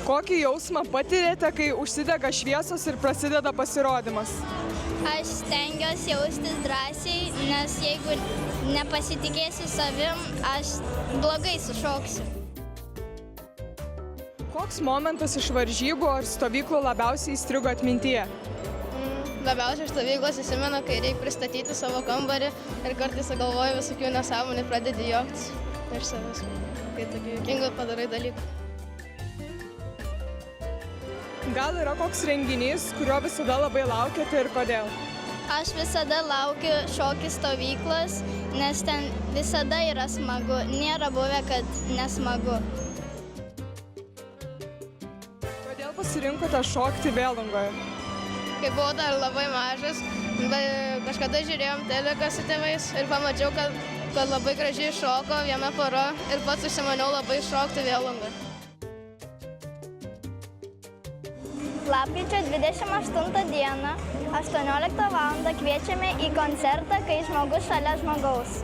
Kokį jausmą patirėte, kai užsidega šviesos ir prasideda pasirodymas? Aš stengiuosi jaustis drąsiai, nes jeigu nepasitikėsiu savim, aš blogai sušoksiu. Koks momentas iš varžybų ar stovyklų labiausiai įstrigo atmintyje? Labiausiai iš stovyklos įsimenu, kai reikia pristatyti savo kambarį ir kartais galvoju visokių nesąmonių, pradedi juoktis iš savęs, kai tokių juokingų padarai dalykų. Gal yra koks renginys, kurio visada labai laukiate ir kodėl? Aš visada laukiu šokių stovyklos, nes ten visada yra smagu, nėra buvę, kad nesmagu. Kodėl pasirinkote šokti Vėlungoje? Kai buvau dar labai mažas, kažkada žiūrėjom teleką su tėvais ir pamačiau, kad labai gražiai šoko viena pora ir pats užsimaniau labai šokti Vėlungoje. Lapkričio 28 dieną, 18 val. Kviečiame į koncertą, kai žmogus šalia žmogaus.